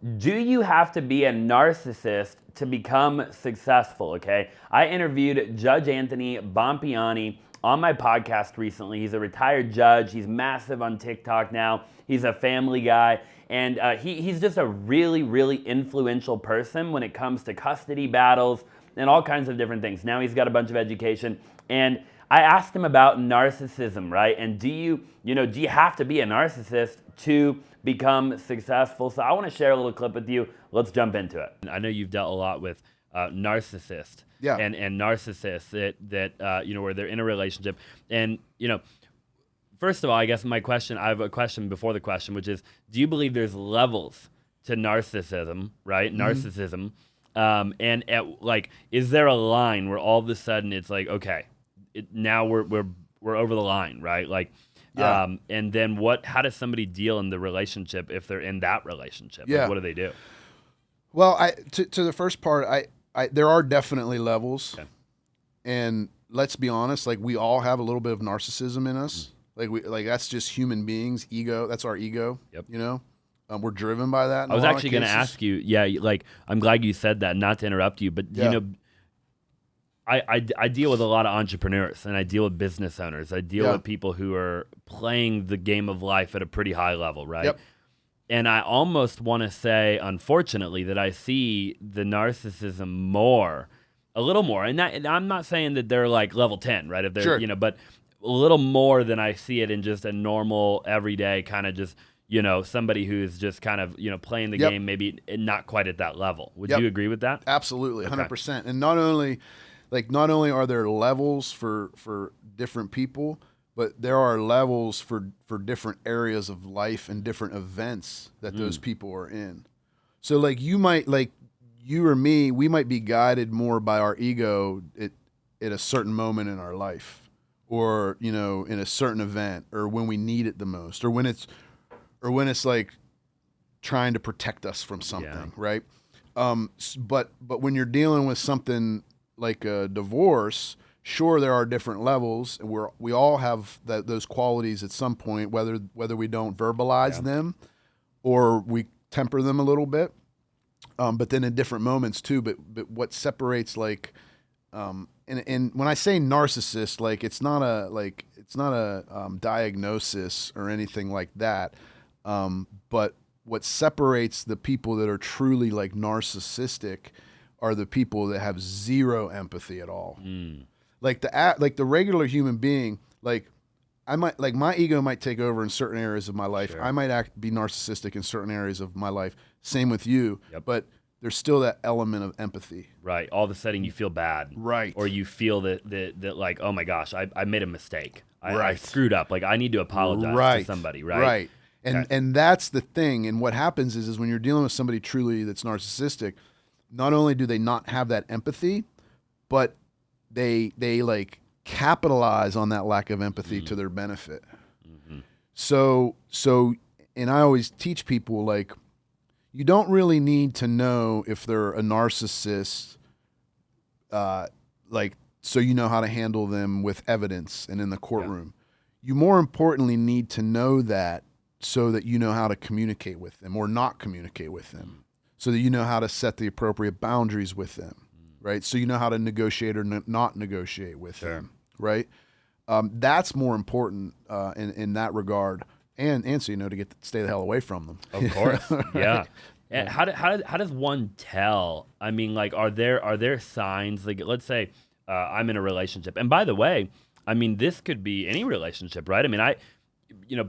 Do you have to be a narcissist to become successful? Okay. I interviewed Judge Anthony Bompiani on my podcast recently. He's a retired judge. He's massive on TikTok now. He's a family guy. And he's just a really, really influential person when it comes to custody battles and all kinds of different things. Now he's got a bunch of education. And I asked him about narcissism, right? And do you have to be a narcissist to become successful? So I want to share a little clip with you. Let's jump into it. I know you've dealt a lot with narcissists and narcissists that where they're in a relationship. And, first of all, I guess I have a question before the question, which is, do you believe there's levels to narcissism, right? Mm-hmm. Narcissism. Is there a line where all of a sudden it's like, okay, now we're over the line, right? And then how does somebody deal in the relationship if they're in that relationship? Yeah. Like, what do they do? Well, to the first part, there are definitely levels, okay. And let's be honest, like we all have a little bit of narcissism in us. Mm-hmm. Like that's just human beings, ego. That's our ego. Yep. We're driven by that. I was actually going to ask you. Yeah, I'm glad you said that. Not to interrupt you, but I deal with a lot of entrepreneurs and I deal with business owners. I deal with people who are playing the game of life at a pretty high level, right? Yep. And I almost want to say, unfortunately, that I see the narcissism a little more. And I'm not saying that they're like level 10, right? If they're, sure. But a little more than I see it in just a normal, everyday kind of just, somebody who's just kind of, playing the game, maybe not quite at that level. Would you agree with that? Absolutely, 100%. Okay. And not only are there levels for different people, but there are levels for different areas of life and different events that those people are in. So like you or me, we might be guided more by our ego at a certain moment in our life, or in a certain event, or when we need it the most, or when it's like trying to protect us from something, right? But when you're dealing with something like a divorce, sure, there are different levels, and we all have those qualities at some point, whether we don't verbalize them or we temper them a little bit, but then in different moments too. But what separates and when I say narcissist, it's not a diagnosis or anything like that, but what separates the people that are truly like narcissistic are the people that have zero empathy at all. Like the regular human being, my ego might take over in certain areas of my life. Sure. I might be narcissistic in certain areas of my life. Same with you. Yep. But there's still that element of empathy. Right. All of a sudden you feel bad. Right. Or you feel that like, oh my gosh, I made a mistake. I screwed up. Like I need to apologize to somebody. Right. Right. And that's the thing. And what happens is when you're dealing with somebody truly that's narcissistic, not only do they not have that empathy, but they like capitalize on that lack of empathy to their benefit. Mm-hmm. So, and I always teach people, like, you don't really need to know if they're a narcissist, so you know how to handle them with evidence and in the courtroom. Yeah. You more importantly need to know that so that you know how to communicate with them or not communicate with them. So that you know how to set the appropriate boundaries with them, right? So you know how to negotiate or not negotiate with them, right? That's more important in that regard, and so to stay the hell away from them. Of course, right? And how does one tell? I mean, like, are there signs? Like, let's say I'm in a relationship, and by the way, I mean this could be any relationship, right? I mean,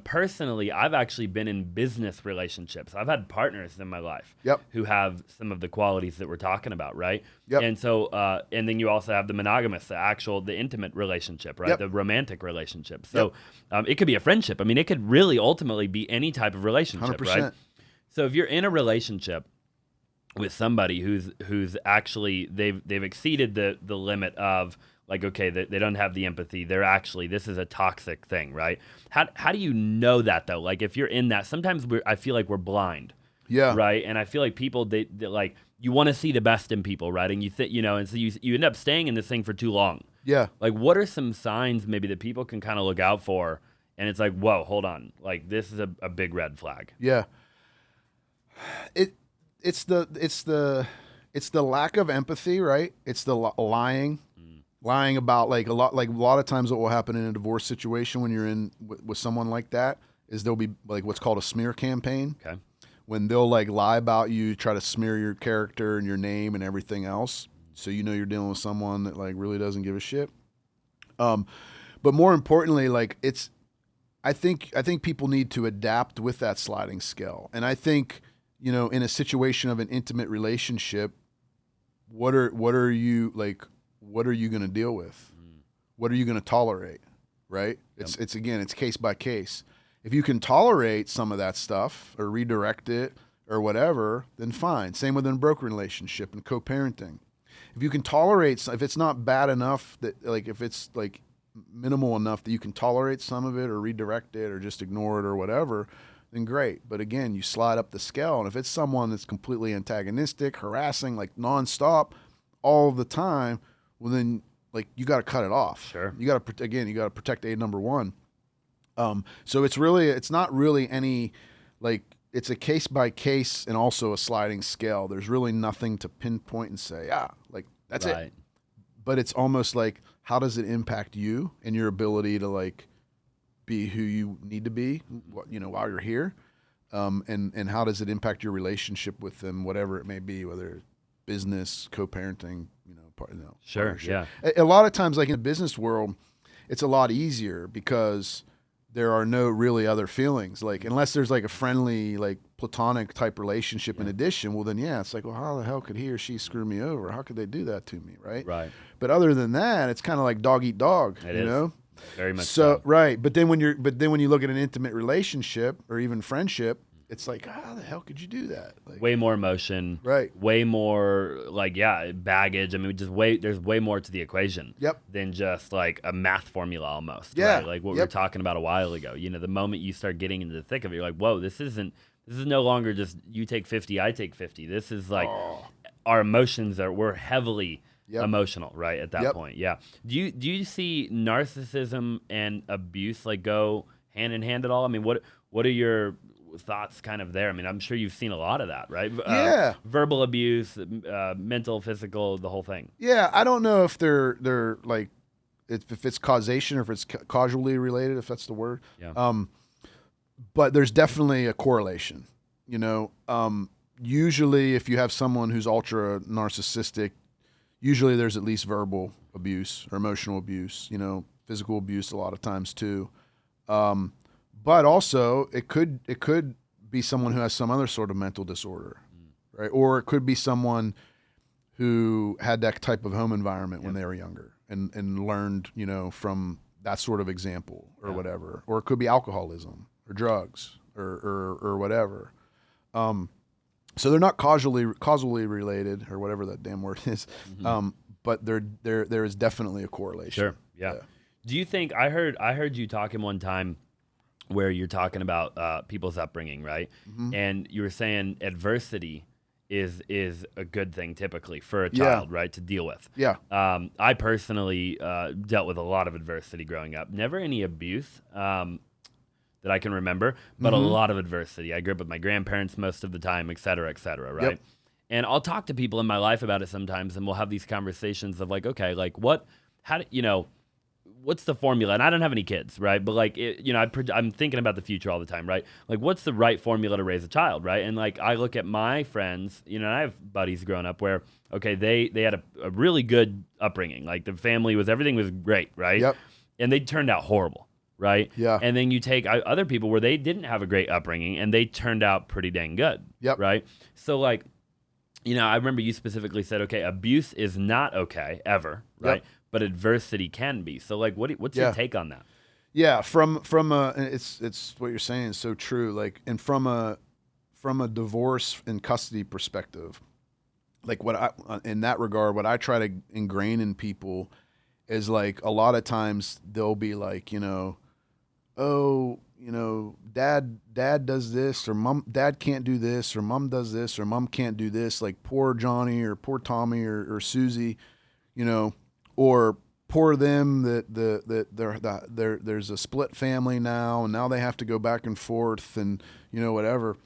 personally, I've actually been in business relationships. I've had partners in my life who have some of the qualities that we're talking about, right? Yep. And so, and then you also have the monogamous, the intimate relationship, right? Yep. The romantic relationship. So it could be a friendship. I mean, it could really ultimately be any type of relationship, 100%. Right? So if you're in a relationship with somebody who's actually, they've exceeded the limit of, like, okay, they don't have the empathy. This is a toxic thing, right? How do you know that, though? Like, if you're in that, sometimes I feel like we're blind. Yeah. Right? And I feel like people, they like, you want to see the best in people, right? And you think, and so you end up staying in this thing for too long. Yeah. Like, what are some signs maybe that people can kind of look out for? And it's like, whoa, hold on. Like, this is a big red flag. Yeah. the lack of empathy, right? It's the lying about like a lot of times what will happen in a divorce situation when you're in with someone like that is there'll be like what's called a smear campaign. Okay. When they'll like lie about you, try to smear your character and your name and everything else, so you know you're dealing with someone that like really doesn't give a shit. But more importantly, like I think people need to adapt with that sliding scale. And I think, you know, in a situation of an intimate relationship, what are you going to deal with? What are you going to tolerate? Right? It's case by case. If you can tolerate some of that stuff or redirect it or whatever, then fine. Same with a broken relationship and co-parenting. If you can tolerate, if it's not bad enough that, like, if it's like minimal enough that you can tolerate some of it or redirect it or just ignore it or whatever, then great. But again, you slide up the scale. And if it's someone that's completely antagonistic, harassing, like nonstop all of the time, well then like you got to cut it off. Sure. You got to protect a number one. So it's not really any, like, it's a case by case and also a sliding scale. There's really nothing to pinpoint and say, like that's it. But it's almost like, how does it impact you and your ability to like be who you need to be, you know, while you're here? And how does it impact your relationship with them, whatever it may be, whether it's business, co-parenting, Sure. partnership. Yeah. A lot of times, like in the business world, it's a lot easier because there are no really other feelings. Like, unless there's like a friendly, like platonic type relationship in addition, well then, it's like, well, how the hell could he or she screw me over? How could they do that to me? Right. Right. But other than that, it's kind of like dog eat dog, It you is. know? Very much so. Right. But then when you look at an intimate relationship or even friendship, it's like, how the hell could you do that? Like, Way more emotion. Right. Way more like, baggage. I mean, there's way more to the equation. Yep. Than just like a math formula almost. Yeah. Right? Like what we were talking about a while ago. You know, the moment you start getting into the thick of it, you're like, whoa, this is no longer just you take 50, I take 50. This is like our emotions we're heavily emotional, right? At that point. Yeah. Do you see narcissism and abuse like go hand in hand at all? I mean, what are your thoughts kind of there? I mean, I'm sure you've seen a lot of that, right? Verbal abuse, mental, physical, the whole thing. Yeah, I don't know if they're like, if it's causation or if it's causally related, if that's the word. Yeah. But there's definitely a correlation. You know, usually if you have someone who's ultra narcissistic, usually there's at least verbal abuse or emotional abuse. You know, physical abuse a lot of times too. But also, it could be someone who has some other sort of mental disorder, right? Or it could be someone who had that type of home environment when they were younger and learned, you know, from that sort of example or whatever. Or it could be alcoholism or drugs or whatever. So they're not causally related or whatever that damn word is. But there is definitely a correlation. Sure. Yeah. Do you think I heard you talking one time where you're talking about people's upbringing, right? And you were saying adversity is a good thing typically for a child, right, to deal with. Yeah. I personally dealt with a lot of adversity growing up. Never any abuse that I can remember, but a lot of adversity. I grew up with my grandparents most of the time, et cetera, right? Yep. And I'll talk to people in my life about it sometimes, and we'll have these conversations of like, okay, like what's the formula? And I don't have any kids, right? But like, I'm thinking about the future all the time, right? Like, what's the right formula to raise a child, right? And like, I look at my friends, you know, and I have buddies growing up where, okay, they had a really good upbringing. Like the family everything was great, right? Yep. And they turned out horrible, right? Yeah. And then you take other people where they didn't have a great upbringing and they turned out pretty dang good, right? So like, you know, I remember you specifically said, okay, abuse is not okay ever, right? Yep. But adversity can be. So like, what's your take on that? Yeah, from it's what you're saying is so true. Like, and from a divorce and custody perspective, like in that regard, what I try to ingrain in people is like, a lot of times they'll be like, you know, oh, you know, dad does this, or dad can't do this, or mom does this, or mom can't do this. Like poor Johnny or poor Tommy or Susie, you know. Or poor them that there's a split family now, and now they have to go back and forth, and you know, whatever.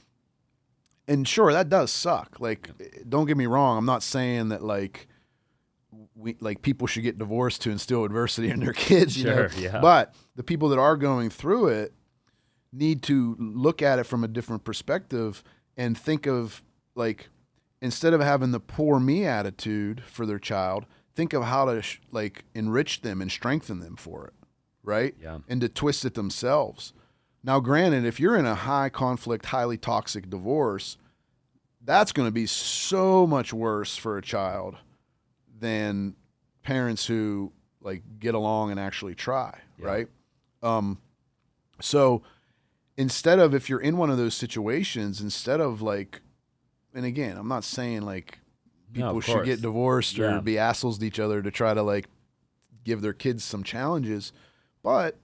And sure, that does suck. Like, don't get me wrong. I'm not saying that like people should get divorced to instill adversity in their kids. You know? Yeah. But the people that are going through it need to look at it from a different perspective and think of, like, instead of having the poor me attitude for their child, think of how to like enrich them and strengthen them for it, right? Yeah. And to twist it themselves. Now, granted, if you're in a high conflict, highly toxic divorce, that's going to be so much worse for a child than parents who like get along and actually try, right? So instead of, if you're in one of those situations, instead of like, and again, I'm not saying like people should get divorced or be assholes to each other to try to like give their kids some challenges, but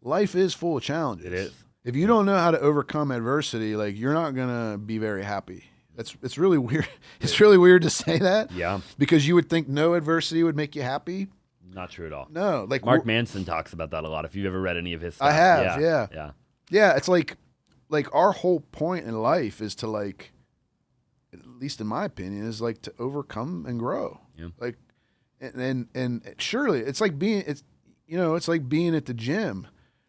life is full of challenges. It is. If you don't know how to overcome adversity, like, you're not gonna be very happy. It's really weird. It's really weird to say that. Yeah. Because you would think no adversity would make you happy. Not true at all. No. Like Mark Manson talks about that a lot. If you've ever read any of his stuff. I have. Yeah. Yeah. Yeah. It's like our whole point in life is to, like, at least in my opinion, is like to overcome and grow. Yeah. Like, and surely it's like being it's like being at the gym.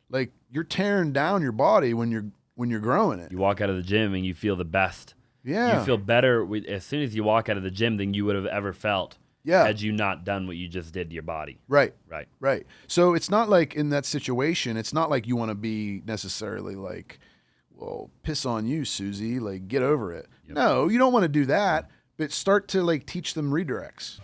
Like, you're tearing down your body when you're growing it. You walk out of the gym and you feel the best. Yeah. You feel better as soon as you walk out of the gym than you would have ever felt. Yeah. Had you not done what you just did to your body. Right. Right. Right. So it's not like in that situation, it's not like you want to be necessarily like, well, piss on you, Susie, like, get over it. Yep. No, you don't want to do that, but start to like teach them redirects.